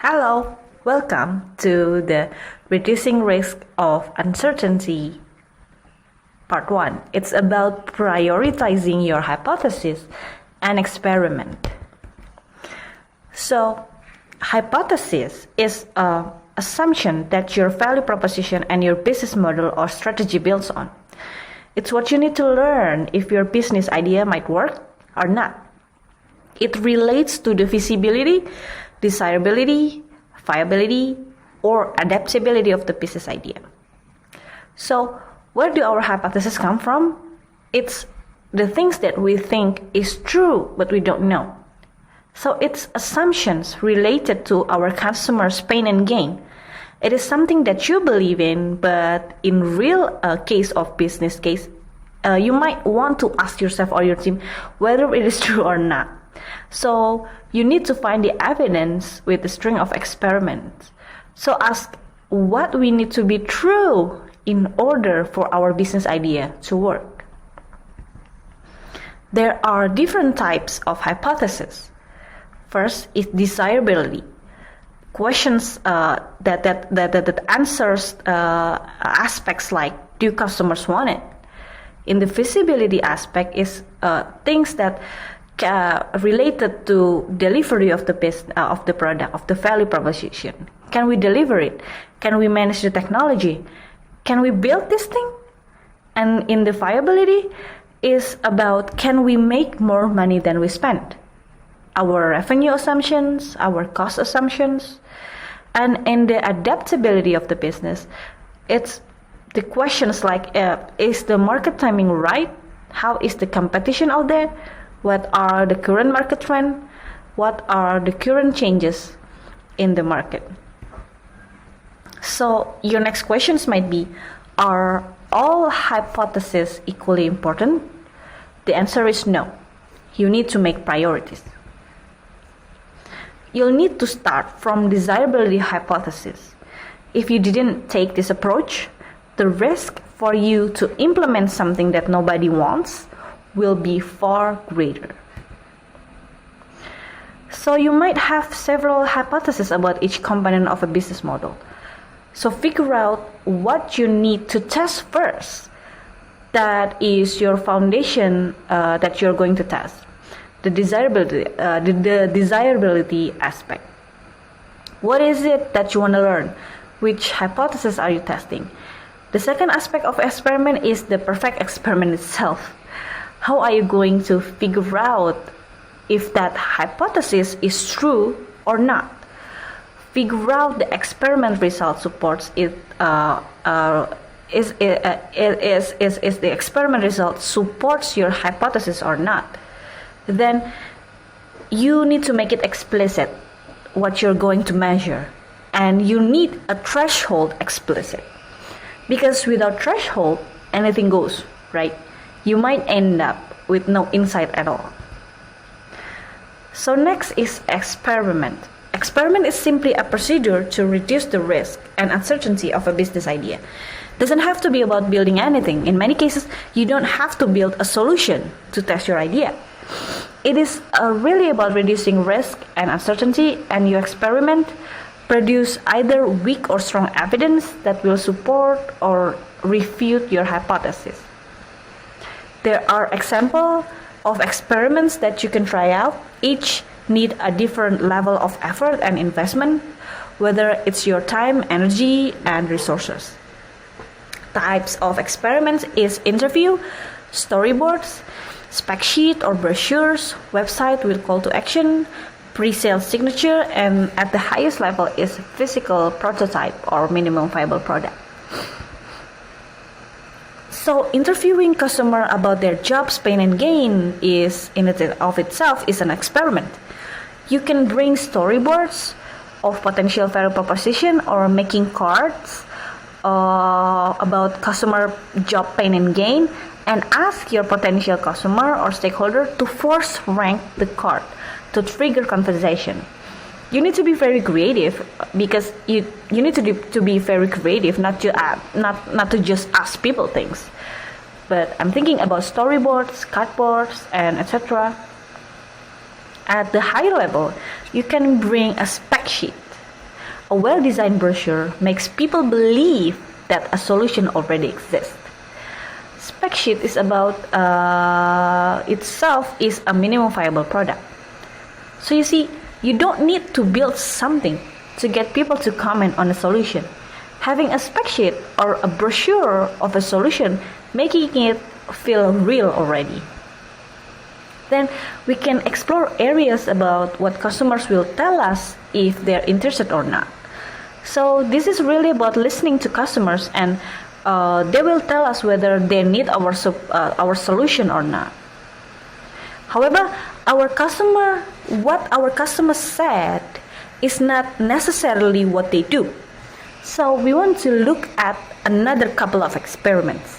Hello, welcome to the Reducing Risk of Uncertainty Part 1. It's about prioritizing your hypothesis and experiment. So, hypothesis is an assumption that your value proposition and your business model or strategy builds on. It's what you need to learn if your business idea might work or not. It relates to the feasibility, desirability, viability, or adaptability of the business idea. So, where do our hypotheses come from? It's the things that we think is true, but we don't know. So, it's assumptions related to our customers' pain and gain. It is something that you believe in, but in real case of business case, you might want to ask yourself or your team whether it is true or not. So you need to find the evidence with a string of experiments. So ask what we need to be true in order for our business idea to work. There are different types of hypotheses. First is desirability. Questions that answers aspects like, do customers want it? In the feasibility aspect is things that related to delivery of the business, of the product, of the value proposition. Can we deliver it? Can we manage the technology? Can we build this thing? And in the viability is about, can we make more money than we spend? Our revenue assumptions, our cost assumptions. And in the adaptability of the business, it's the questions like, is the market timing right? How is the competition out there? What are the current market trends? What are the current changes in the market? So your next questions might be, are all hypotheses equally important? The answer is no. You need to make priorities. You'll need to start from desirability hypothesis. If you didn't take this approach, the risk for you to implement something that nobody wants will be far greater. So you might have several hypotheses about each component of a business model. So figure out what you need to test first. That is your foundation that you're going to test. The desirability aspect. What is it that you want to learn? Which hypothesis are you testing? The second aspect of experiment is the perfect experiment itself. How are you going to figure out if that hypothesis is true or not? Figure out the experiment result supports it. Is the experiment result supports your hypothesis or not? Then you need to make it explicit what you're going to measure, and you need a threshold explicit, because without threshold anything goes, right? You might end up with no insight at all. So next is experiment. Experiment is simply a procedure to reduce the risk and uncertainty of a business idea. It doesn't have to be about building anything. In many cases, you don't have to build a solution to test your idea. It is really about reducing risk and uncertainty, and you experiment, produce either weak or strong evidence that will support or refute your hypothesis. There are examples of experiments that you can try out. Each need a different level of effort and investment, whether it's your time, energy, and resources. Types of experiments is interview, storyboards, spec sheet or brochures, website with call to action, pre-sale signature, and at the highest level is physical prototype or minimum viable product. So interviewing customer about their jobs, pain and gain is in and of itself is an experiment. You can bring storyboards of potential value proposition or making cards about customer job, pain and gain, and ask your potential customer or stakeholder to force rank the card to trigger conversation. You need to be very creative, because you need to be very creative, not to just ask people things. But I'm thinking about storyboards, cardboards, and etc. At the high level, you can bring a spec sheet A well-designed brochure makes people believe that a solution already exists. Spec sheet is about itself is a minimum viable product. So you see, you don't need to build something to get people to comment on a solution. Having a spec sheet or a brochure of a solution, making it feel real already. Then we can explore areas about what customers will tell us if they're interested or not. So this is really about listening to customers, and they will tell us whether they need our solution or not. However, what our customers said is not necessarily what they do. So we want to look at another couple of experiments.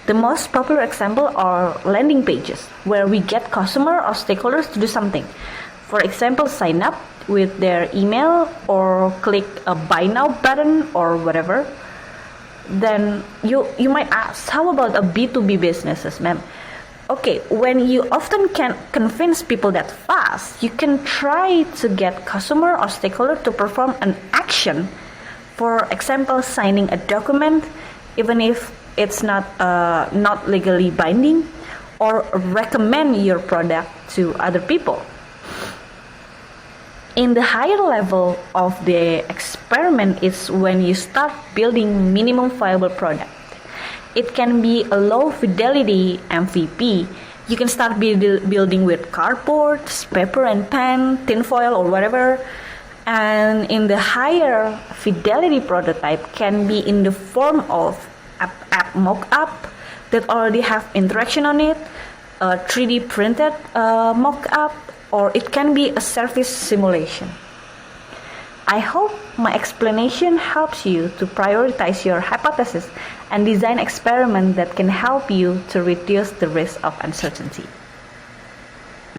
The most popular example are landing pages, where we get customer or stakeholders to do something. For example, sign up with their email or click a buy now button or whatever. Then you might ask, how about a B2B businesses, ma'am? Okay, when you often can't convince people that fast, you can try to get customer or stakeholder to perform an action. For example, signing a document, even if it's not legally binding, or recommend your product to other people. In the higher level of the experiment is when you start building minimum viable product. It can be a low fidelity MVP. You can start building with cardboard, paper and pen, tinfoil or whatever. And in the higher fidelity prototype can be in the form of app mock-up that already have interaction on it, a 3D printed mock-up, or it can be a service simulation. I hope my explanation helps you to prioritize your hypothesis and design experiments that can help you to reduce the risk of uncertainty.